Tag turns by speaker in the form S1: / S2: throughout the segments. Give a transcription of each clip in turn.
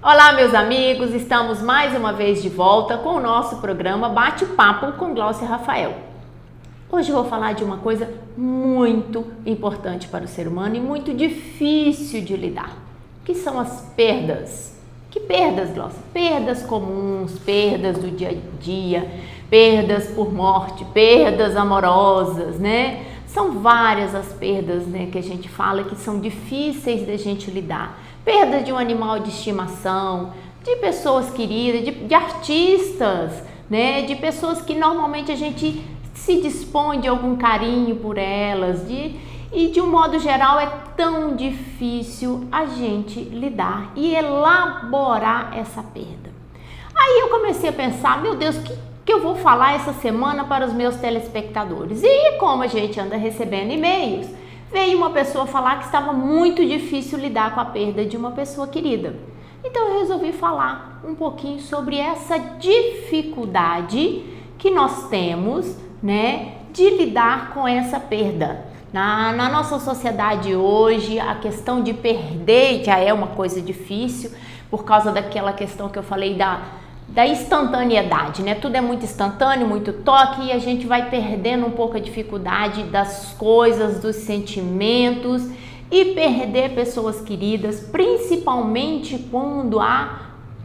S1: Olá, meus amigos, estamos mais uma vez de volta com o nosso programa Bate-Papo com Glaucia Rafael. Hoje eu vou falar de uma coisa muito importante para o ser humano e muito difícil de lidar, que são as perdas. Que perdas, Glaucia? Perdas comuns, perdas do dia a dia, perdas por morte, perdas amorosas, né? São várias as perdas, né, que a gente fala que são difíceis da gente lidar. Perda de um animal de estimação, de pessoas queridas, de artistas, né, de pessoas que normalmente a gente se dispõe de algum carinho por elas, e de um modo geral é tão difícil a gente lidar e elaborar essa perda. Aí eu comecei a pensar, meu Deus, que eu vou falar essa semana para os meus telespectadores? E como a gente anda recebendo e-mails, veio uma pessoa falar que estava muito difícil lidar com a perda de uma pessoa querida. Então eu resolvi falar um pouquinho sobre essa dificuldade que nós temos, né, de lidar com essa perda. Na nossa sociedade hoje, a questão de perder já é uma coisa difícil por causa daquela questão que eu falei da instantaneidade, né? Tudo é muito instantâneo, muito toque, e a gente vai perdendo um pouco a dificuldade das coisas, dos sentimentos, e perder pessoas queridas, principalmente quando a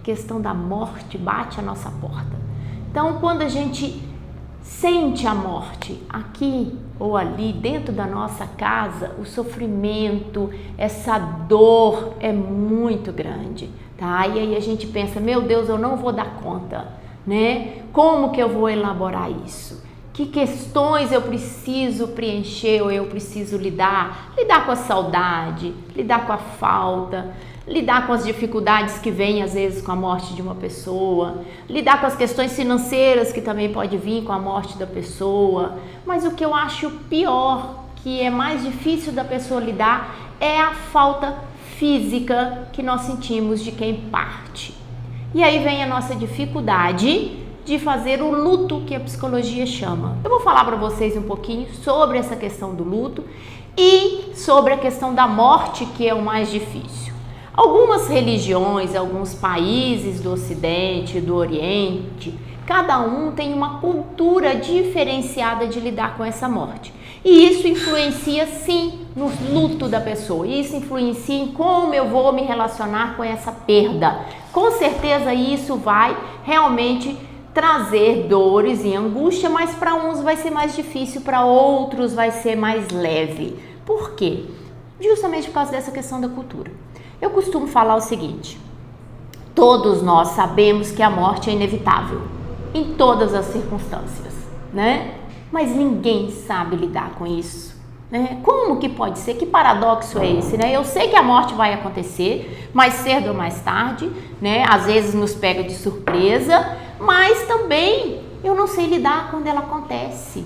S1: questão da morte bate a nossa porta. Então, quando a gente sente a morte aqui ou ali dentro da nossa casa, o sofrimento, essa dor é muito grande, tá? E aí a gente pensa, meu Deus, eu não vou dar conta, né? Como que eu vou elaborar isso? Que questões eu preciso preencher ou eu preciso lidar? Lidar com a saudade, lidar com a falta, lidar com as dificuldades que vêm às vezes com a morte de uma pessoa, lidar com as questões financeiras que também pode vir com a morte da pessoa. Mas o que eu acho pior, que é mais difícil da pessoa lidar, é a falta física que nós sentimos de quem parte. E aí vem a nossa dificuldade de fazer o luto, que a psicologia chama. Eu vou falar para vocês um pouquinho sobre essa questão do luto e sobre a questão da morte, que é o mais difícil. Algumas religiões, alguns países do Ocidente, do Oriente, cada um tem uma cultura diferenciada de lidar com essa morte. E isso influencia sim no luto da pessoa, isso influencia em como eu vou me relacionar com essa perda. Com certeza isso vai realmente trazer dores e angústia, mas para uns vai ser mais difícil, para outros vai ser mais leve. Por quê? Justamente por causa dessa questão da cultura. Eu costumo falar o seguinte: todos nós sabemos que a morte é inevitável, em todas as circunstâncias, né? Mas ninguém sabe lidar com isso, né? Como que pode ser? Que paradoxo é esse, né? Eu sei que a morte vai acontecer, mais cedo ou mais tarde, né? Às vezes nos pega de surpresa, mas também eu não sei lidar quando ela acontece.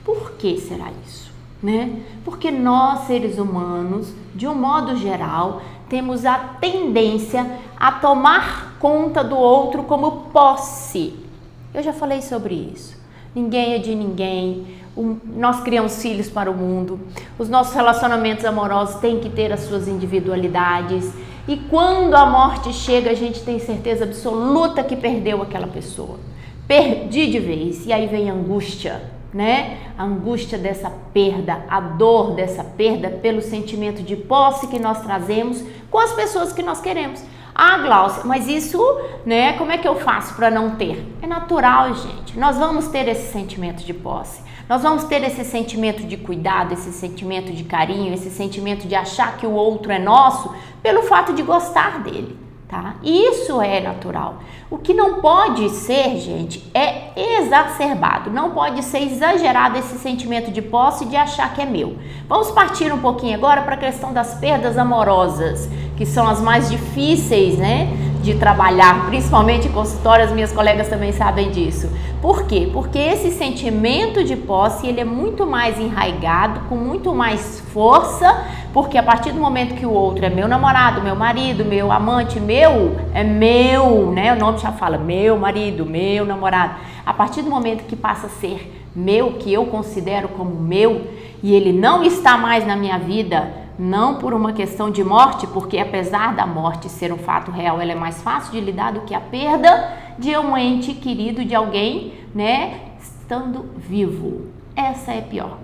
S1: Por que será isso, né? Porque nós, seres humanos, de um modo geral, temos a tendência a tomar conta do outro como posse. Eu já falei sobre isso. Ninguém é de ninguém. Nós criamos filhos para o mundo. Os nossos relacionamentos amorosos têm que ter as suas individualidades. E quando a morte chega, a gente tem certeza absoluta que perdeu aquela pessoa. Perdi de vez. E aí vem a angústia, né? A angústia dessa perda, a dor dessa perda pelo sentimento de posse que nós trazemos com as pessoas que nós queremos. Ah, Glaucia, mas isso, né, como é que eu faço para não ter? É natural, gente. Nós vamos ter esse sentimento de posse. Nós vamos ter esse sentimento de cuidado, esse sentimento de carinho, esse sentimento de achar que o outro é nosso pelo fato de gostar dele, tá? Isso é natural. O que não pode ser, gente, é exacerbado. Não pode ser exagerado esse sentimento de posse de achar que é meu. Vamos partir um pouquinho agora para a questão das perdas amorosas, que são as mais difíceis, né, de trabalhar, principalmente em consultório. As minhas colegas também sabem disso. Por quê? Porque esse sentimento de posse, ele é muito mais enraizado, com muito mais força, porque a partir do momento que o outro é meu namorado, meu marido, meu amante, é meu, né, o nome já fala, meu marido, meu namorado. A partir do momento que passa a ser meu, que eu considero como meu, e ele não está mais na minha vida não por uma questão de morte, porque apesar da morte ser um fato real, ela é mais fácil de lidar do que a perda de um ente querido, de alguém, né, estando vivo. Essa é pior.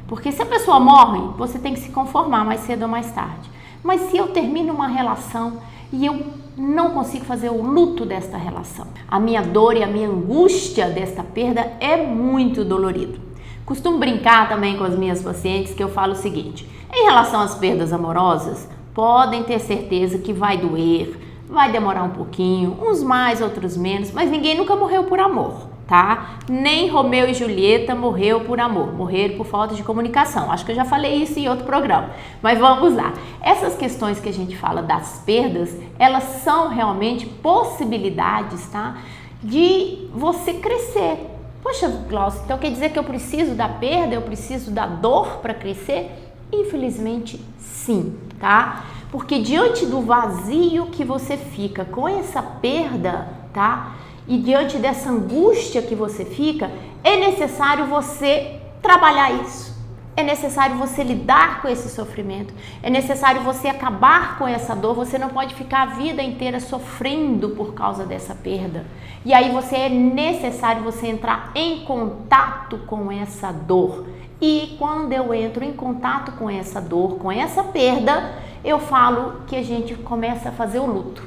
S1: Porque se a pessoa morre, você tem que se conformar mais cedo ou mais tarde. Mas se eu termino uma relação e eu não consigo fazer o luto desta relação, a minha dor e a minha angústia desta perda é muito dolorido. Costumo brincar também com as minhas pacientes que eu falo o seguinte: em relação às perdas amorosas, podem ter certeza que vai doer, vai demorar um pouquinho, uns mais, outros menos, mas ninguém nunca morreu por amor, tá? Nem Romeu e Julieta morreu por amor, morreram por falta de comunicação. Acho que eu já falei isso em outro programa, mas vamos lá. Essas questões que a gente fala das perdas, elas são realmente possibilidades, tá? De você crescer. Poxa, Glaucia, então quer dizer que eu preciso da perda, eu preciso da dor para crescer? Infelizmente, sim, tá? Porque diante do vazio que você fica com essa perda, tá? E diante dessa angústia que você fica, é necessário você trabalhar isso. É necessário você lidar com esse sofrimento. É necessário você acabar com essa dor. Você não pode ficar a vida inteira sofrendo por causa dessa perda. E aí é necessário você entrar em contato com essa dor. E quando eu entro em contato com essa dor, com essa perda, eu falo que a gente começa a fazer o luto.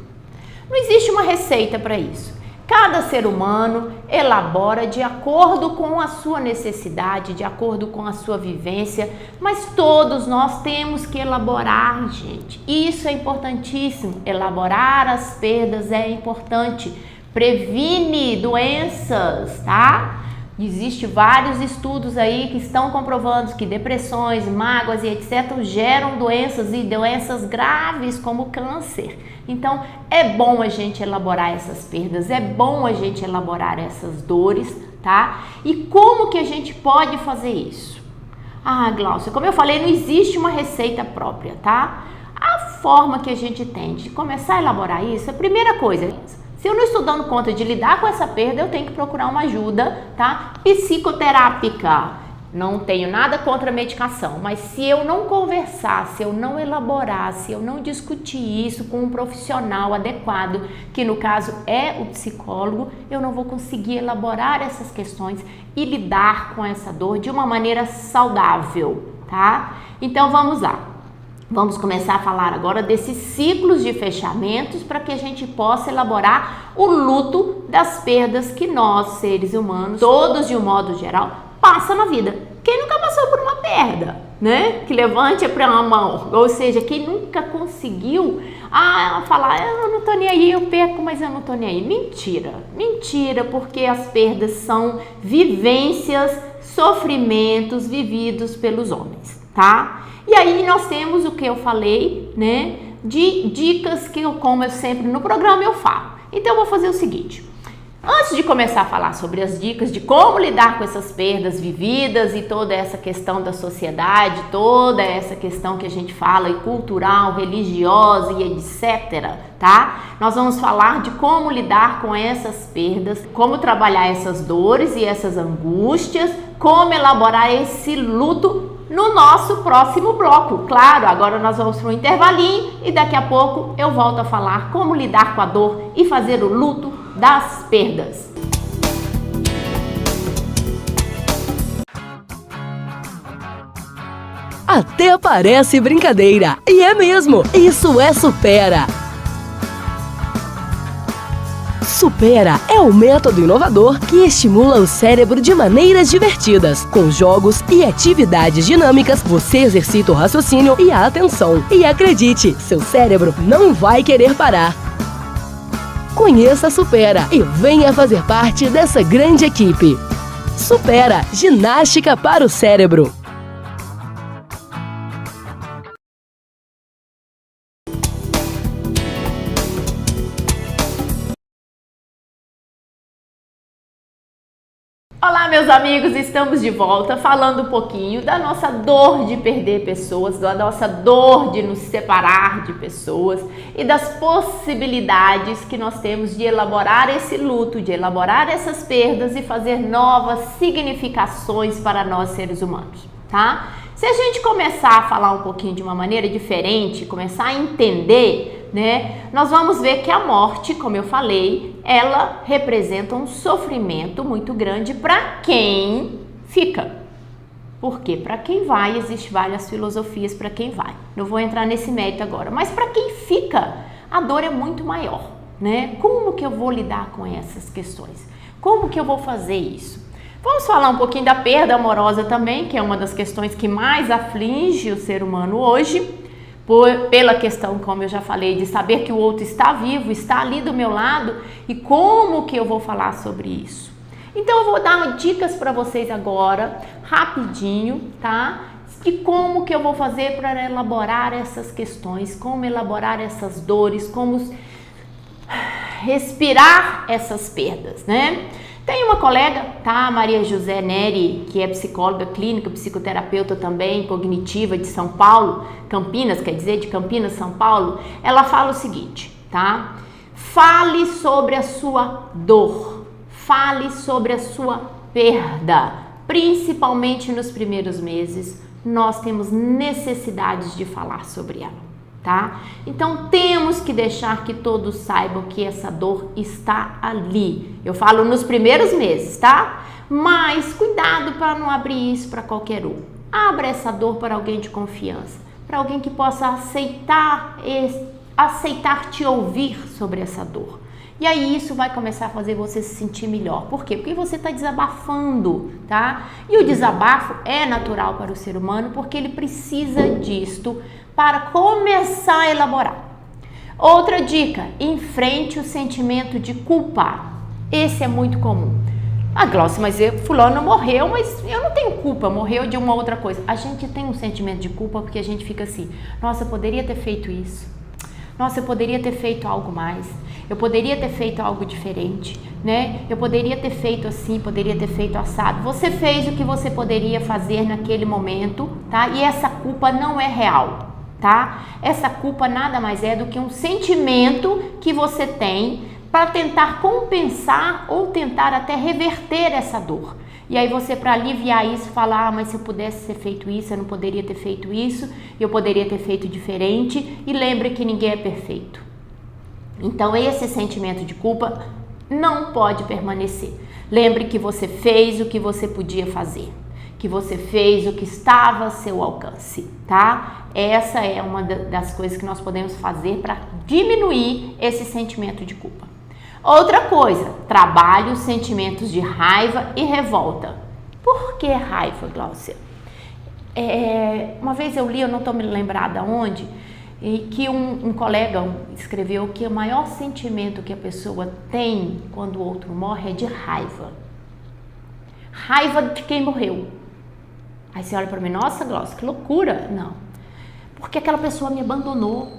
S1: Não existe uma receita para isso. Cada ser humano elabora de acordo com a sua necessidade, de acordo com a sua vivência, mas todos nós temos que elaborar, gente. Isso é importantíssimo. Elaborar as perdas é importante. Previne doenças, tá? Existem vários estudos aí que estão comprovando que depressões, mágoas e etc. geram doenças e doenças graves como câncer. Então, é bom a gente elaborar essas perdas, é bom a gente elaborar essas dores, tá? E como que a gente pode fazer isso? Ah, Glaucia, como eu falei, não existe uma receita própria, tá? A forma que a gente tem de começar a elaborar isso, a primeira coisa, se eu não estou dando conta de lidar com essa perda, eu tenho que procurar uma ajuda, tá? Psicoterápica. Não tenho nada contra a medicação, mas se eu não conversar, se eu não elaborar, se eu não discutir isso com um profissional adequado, que no caso é o psicólogo, eu não vou conseguir elaborar essas questões e lidar com essa dor de uma maneira saudável, tá? Então vamos lá. Vamos começar a falar agora desses ciclos de fechamentos para que a gente possa elaborar o luto das perdas que nós, seres humanos, todos de um modo geral, passa na vida. Quem nunca passou por uma perda, né? Que levante para uma mão. Ou seja, quem nunca conseguiu falar, eu não tô nem aí, eu perco, mas eu não tô nem aí. Mentira. Mentira, porque as perdas são vivências, sofrimentos vividos pelos homens, tá? E aí nós temos o que eu falei, né? De dicas que como eu sempre no programa eu falo. Então eu vou fazer o seguinte. Antes de começar a falar sobre as dicas de como lidar com essas perdas vividas e toda essa questão da sociedade, toda essa questão que a gente fala e cultural, religiosa e etc, tá? Nós vamos falar de como lidar com essas perdas, como trabalhar essas dores e essas angústias, como elaborar esse luto no nosso próximo bloco. Claro, agora nós vamos para um intervalinho e daqui a pouco eu volto a falar como lidar com a dor e fazer o luto das perdas.
S2: Até parece brincadeira, e é mesmo, isso é Supera. Supera é um método inovador que estimula o cérebro de maneiras divertidas. Com jogos e atividades dinâmicas, você exercita o raciocínio e a atenção. E acredite, seu cérebro não vai querer parar. Conheça a Supera e venha fazer parte dessa grande equipe. Supera, ginástica para o cérebro.
S1: Olá, meus amigos, estamos de volta falando um pouquinho da nossa dor de perder pessoas, da nossa dor de nos separar de pessoas e das possibilidades que nós temos de elaborar esse luto, de elaborar essas perdas e fazer novas significações para nós seres humanos, tá? Se a gente começar a falar um pouquinho de uma maneira diferente, começar a entender, né, nós vamos ver que a morte, como eu falei, ela representa um sofrimento muito grande para quem fica. Porque para quem vai, existem várias filosofias para quem vai. Não vou entrar nesse mérito agora, mas para quem fica, a dor é muito maior, né? Como que eu vou lidar com essas questões? Como que eu vou fazer isso? Vamos falar um pouquinho da perda amorosa também, que é uma das questões que mais aflige o ser humano hoje, pela questão, como eu já falei, de saber que o outro está vivo, está ali do meu lado, e como que eu vou falar sobre isso? Então eu vou dar dicas para vocês agora, rapidinho, tá? De como que eu vou fazer para elaborar essas questões, como elaborar essas dores, como respirar essas perdas, né? Tem uma colega, tá? Maria José Neri, que é psicóloga clínica, psicoterapeuta também, cognitiva de São Paulo, Campinas, quer dizer, de Campinas, São Paulo. Ela fala o seguinte, tá? Fale sobre a sua dor, fale sobre a sua perda, principalmente nos primeiros meses, nós temos necessidades de falar sobre ela. Tá? Então temos que deixar que todos saibam que essa dor está ali. Eu falo nos primeiros meses, tá? Mas cuidado para não abrir isso para qualquer um. Abra essa dor para alguém de confiança, para alguém que possa aceitar te ouvir sobre essa dor. E aí isso vai começar a fazer você se sentir melhor. Por quê? Porque você está desabafando, tá? E o desabafo é natural para o ser humano porque ele precisa disto para começar a elaborar. Outra dica, enfrente o sentimento de culpa. Esse é muito comum. Ah, Glaucia, mas fulano morreu, mas eu não tenho culpa, morreu de uma outra coisa. A gente tem um sentimento de culpa porque a gente fica assim, nossa, eu poderia ter feito isso. Nossa, eu poderia ter feito algo mais. Eu poderia ter feito algo diferente, né? Eu poderia ter feito assim, poderia ter feito assado. Você fez o que você poderia fazer naquele momento, tá? E essa culpa não é real, tá? Essa culpa nada mais é do que um sentimento que você tem para tentar compensar ou tentar até reverter essa dor. E aí você, para aliviar isso, fala, mas se eu pudesse ter feito isso, eu não poderia ter feito isso, eu poderia ter feito diferente. E lembre que ninguém é perfeito. Então esse sentimento de culpa não pode permanecer. Lembre que você fez o que você podia fazer, que você fez o que estava a seu alcance, tá? Essa é uma das coisas que nós podemos fazer para diminuir esse sentimento de culpa. Outra coisa, trabalhe os sentimentos de raiva e revolta. Por que raiva, Glaucia? Uma vez eu li, eu não estou me lembrada onde, que um colega escreveu que o maior sentimento que a pessoa tem quando o outro morre é de raiva. Raiva de quem morreu. Aí você olha para mim, nossa, Glaucia, que loucura. Não, porque aquela pessoa me abandonou,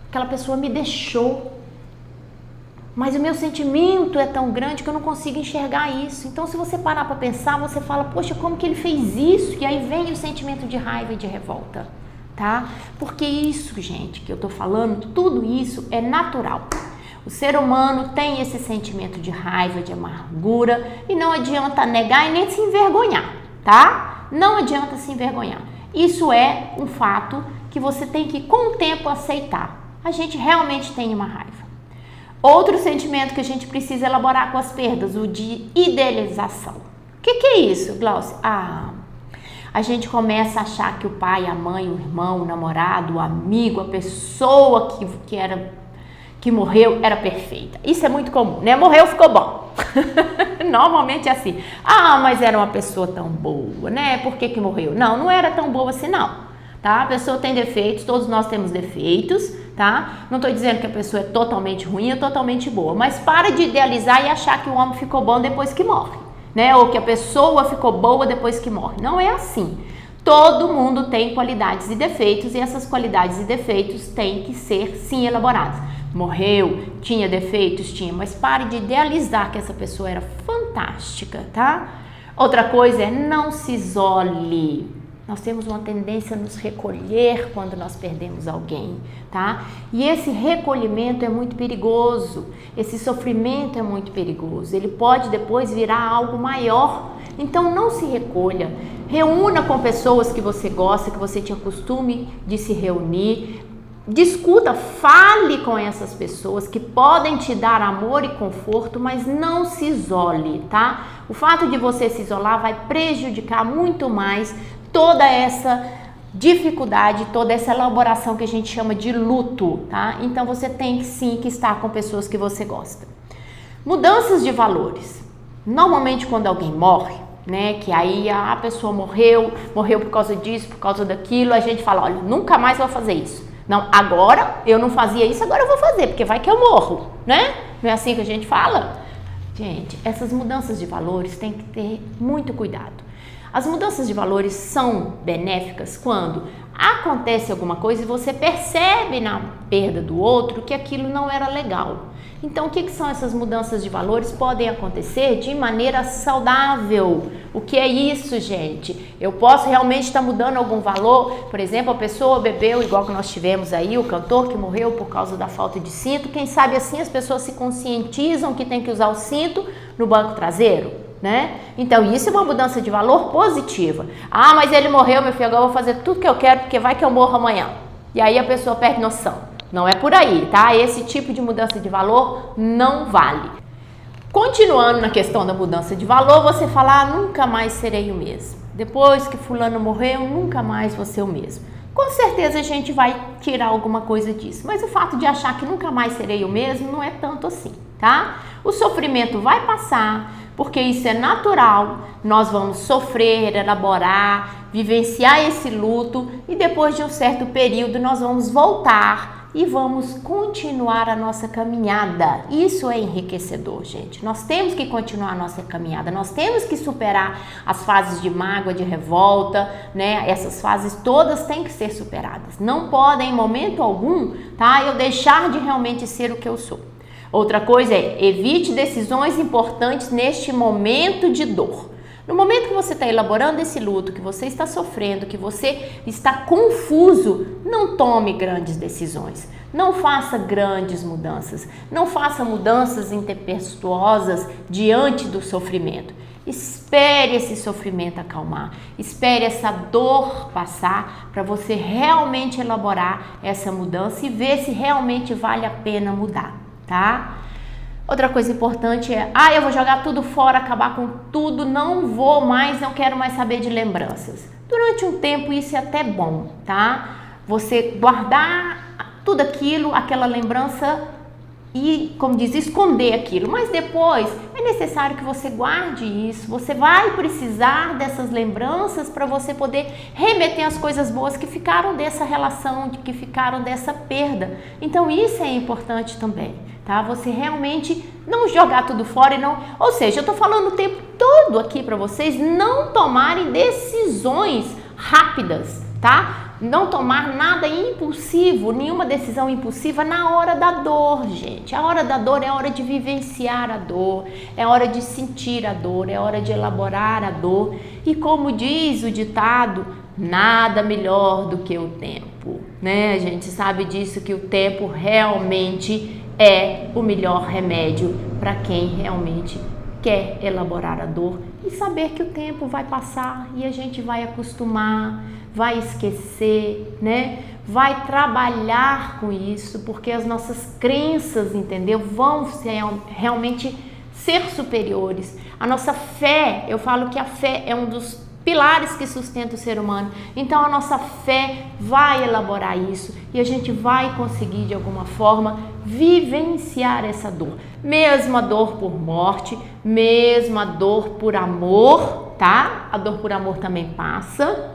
S1: aquela pessoa me deixou. Mas o meu sentimento é tão grande que eu não consigo enxergar isso. Então, se você parar para pensar, você fala, poxa, como que ele fez isso? E aí vem o sentimento de raiva e de revolta, tá? Porque isso, gente, que eu tô falando, tudo isso é natural. O ser humano tem esse sentimento de raiva, de amargura, e não adianta negar e nem se envergonhar, tá? Não adianta se envergonhar. Isso é um fato que você tem que, com o tempo, aceitar. A gente realmente tem uma raiva. Outro sentimento que a gente precisa elaborar com as perdas, o de idealização. O que é isso, Glaucia? A gente começa a achar que o pai, a mãe, o irmão, o namorado, o amigo, a pessoa que morreu era perfeita. Isso é muito comum, né? Morreu, ficou bom. Normalmente é assim. Mas era uma pessoa tão boa, né? Por que morreu? Não era tão boa assim, não. Tá? A pessoa tem defeitos, todos nós temos defeitos, tá? Não estou dizendo que a pessoa é totalmente ruim ou totalmente boa, mas para de idealizar e achar que o homem ficou bom depois que morre, né? Ou que a pessoa ficou boa depois que morre. Não é assim. Todo mundo tem qualidades e defeitos e essas qualidades e defeitos têm que ser, sim, elaboradas. Morreu, tinha defeitos, tinha, mas pare de idealizar que essa pessoa era fantástica, tá? Outra coisa é não se isole. Nós temos uma tendência a nos recolher quando nós perdemos alguém, tá? E esse recolhimento é muito perigoso, esse sofrimento é muito perigoso. Ele pode depois virar algo maior Então não se recolha, reúna com pessoas que você gosta, que você tinha costume de se reunir, discuta, fale com essas pessoas que podem te dar amor e conforto, mas não se isole, tá? O fato de você se isolar vai prejudicar muito mais toda essa dificuldade, toda essa elaboração que a gente chama de luto, tá? Então você tem sim que estar com pessoas que você gosta. Mudanças de valores. Normalmente quando alguém morre, né, que aí a pessoa morreu por causa disso, por causa daquilo, a gente fala, olha, nunca mais vou fazer isso. Não, agora eu não fazia isso, agora eu vou fazer, porque vai que eu morro, né? Não é assim que a gente fala? Gente, essas mudanças de valores tem que ter muito cuidado. As mudanças de valores são benéficas quando acontece alguma coisa e você percebe na perda do outro que aquilo não era legal. Então, o que são essas mudanças de valores? Podem acontecer de maneira saudável. O que é isso, gente? Eu posso realmente estar mudando algum valor? Por exemplo, a pessoa bebeu, igual que nós tivemos aí, o cantor que morreu por causa da falta de cinto. Quem sabe assim as pessoas se conscientizam que tem que usar o cinto no banco traseiro, né? Então, isso é uma mudança de valor positiva. Ah, mas ele morreu, meu filho, agora eu vou fazer tudo que eu quero, porque vai que eu morro amanhã. E aí a pessoa perde noção. Não é por aí, tá? Esse tipo de mudança de valor não vale. Continuando na questão da mudança de valor, você fala, ah, nunca mais serei o mesmo. Depois que fulano morreu, nunca mais vou ser o mesmo. Com certeza a gente vai tirar alguma coisa disso, mas o fato de achar que nunca mais serei o mesmo não é tanto assim, tá? O sofrimento vai passar, porque isso é natural, nós vamos sofrer, elaborar, vivenciar esse luto e depois de um certo período nós vamos voltar e vamos continuar a nossa caminhada. Isso é enriquecedor, gente. Nós temos que continuar a nossa caminhada, nós temos que superar as fases de mágoa, de revolta, né? Essas fases todas têm que ser superadas. Não podem, em momento algum, tá? Eu deixar de realmente ser o que eu sou. Outra coisa é, evite decisões importantes neste momento de dor. No momento que você está elaborando esse luto, que você está sofrendo, que você está confuso, não tome grandes decisões, não faça grandes mudanças, não faça mudanças intempestuosas diante do sofrimento. Espere esse sofrimento acalmar, espere essa dor passar para você realmente elaborar essa mudança e ver se realmente vale a pena mudar, tá? Outra coisa importante é, eu vou jogar tudo fora, acabar com tudo, não quero mais saber de lembranças. Durante um tempo isso é até bom, tá? Você guardar tudo aquilo, aquela lembrança e, como diz, esconder aquilo. Mas depois é necessário que você guarde isso, você vai precisar dessas lembranças para você poder remeter as coisas boas que ficaram dessa relação, que ficaram dessa perda. Então isso é importante também. Tá? Você realmente não jogar tudo fora e não... Ou seja, eu tô falando o tempo todo aqui para vocês não tomarem decisões rápidas, tá? Não tomar nada impulsivo, nenhuma decisão impulsiva na hora da dor, gente. A hora da dor é a hora de vivenciar a dor, é a hora de sentir a dor, é a hora de elaborar a dor. E como diz o ditado, nada melhor do que o tempo, né? A gente sabe disso, que o tempo realmente é o melhor remédio para quem realmente quer elaborar a dor e saber que o tempo vai passar e a gente vai acostumar, vai esquecer, né? Vai trabalhar com isso, porque as nossas crenças, entendeu? Vão realmente ser superiores. A nossa fé, eu falo que a fé é um dos pilares que sustentam o ser humano. Então a nossa fé vai elaborar isso e a gente vai conseguir de alguma forma vivenciar essa dor. Mesmo a dor por morte, mesmo a dor por amor, tá? A dor por amor também passa.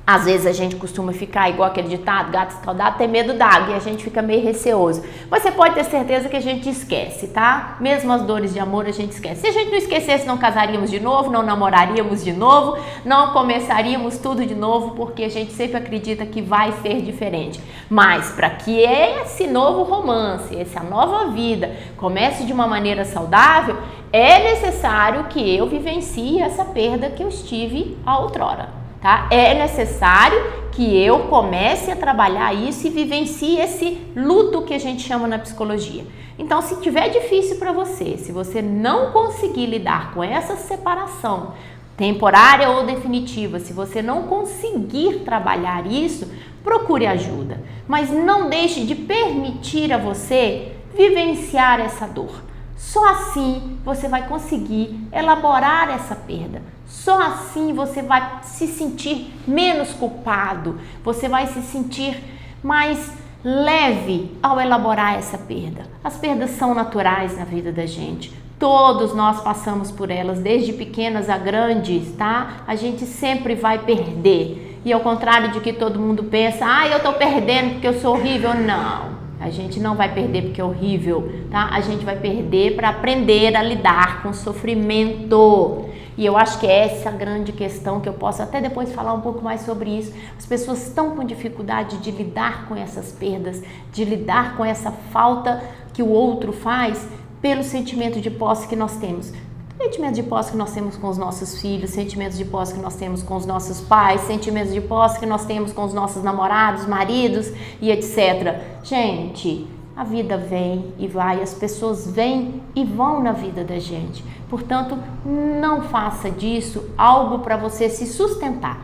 S1: Às vezes a gente costuma ficar igual aquele ditado, gato escaldado tem medo d'água, e a gente fica meio receoso. Mas você pode ter certeza que a gente esquece, tá? Mesmo as dores de amor a gente esquece. Se a gente não esquecesse, não casaríamos de novo, não namoraríamos de novo, não começaríamos tudo de novo, porque a gente sempre acredita que vai ser diferente. Mas para que esse novo romance, essa nova vida comece de uma maneira saudável, é necessário que eu vivencie essa perda que eu estive a outrora. Tá? É necessário que eu comece a trabalhar isso e vivencie esse luto que a gente chama na psicologia. Então, se tiver difícil para você, se você não conseguir lidar com essa separação temporária ou definitiva. Se você não conseguir trabalhar isso, procure ajuda, mas não deixe de permitir a você vivenciar essa dor. Só assim você vai conseguir elaborar essa perda. Só assim você vai se sentir menos culpado, você vai se sentir mais leve ao elaborar essa perda. As perdas são naturais na vida da gente. Todos nós passamos por elas, desde pequenas a grandes, tá? A gente sempre vai perder. E ao contrário de que todo mundo pensa, eu tô perdendo porque eu sou horrível. Não, a gente não vai perder porque é horrível, tá? A gente vai perder para aprender a lidar com o sofrimento. E eu acho que é essa a grande questão, que eu posso até depois falar um pouco mais sobre isso. As pessoas estão com dificuldade de lidar com essas perdas, de lidar com essa falta que o outro faz pelo sentimento de posse que nós temos. Sentimento de posse que nós temos com os nossos filhos, sentimentos de posse que nós temos com os nossos pais, sentimentos de posse que nós temos com os nossos namorados, maridos e etc. Gente, a vida vem e vai, as pessoas vêm e vão na vida da gente. Portanto, não faça disso algo para você se sustentar.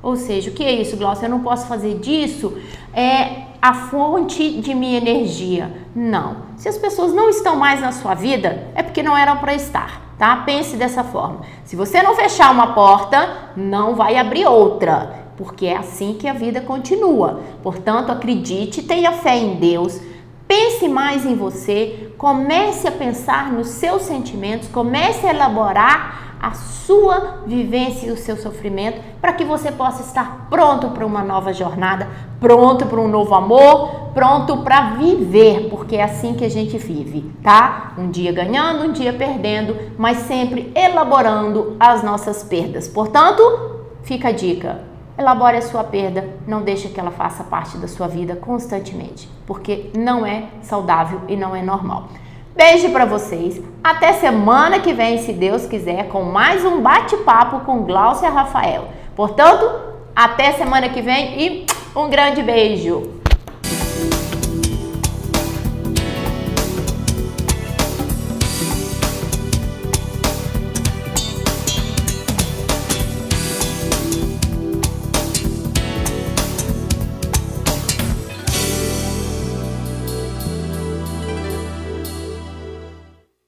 S1: Ou seja, o que é isso, Glaucia? Eu não posso fazer disso a fonte de minha energia. Não. Se as pessoas não estão mais na sua vida, é porque não eram para estar, tá? Pense dessa forma. Se você não fechar uma porta, não vai abrir outra, porque é assim que a vida continua. Portanto, acredite, tenha fé em Deus, pense mais em você, comece a pensar nos seus sentimentos, comece a elaborar a sua vivência e o seu sofrimento para que você possa estar pronto para uma nova jornada, pronto para um novo amor, pronto para viver, porque é assim que a gente vive, tá? Um dia ganhando, um dia perdendo, mas sempre elaborando as nossas perdas. Portanto, fica a dica. Elabore a sua perda, não deixe que ela faça parte da sua vida constantemente, porque não é saudável e não é normal. Beijo para vocês, até semana que vem, se Deus quiser, com mais um bate-papo com Glaucia Rafael. Portanto, até semana que vem e um grande beijo!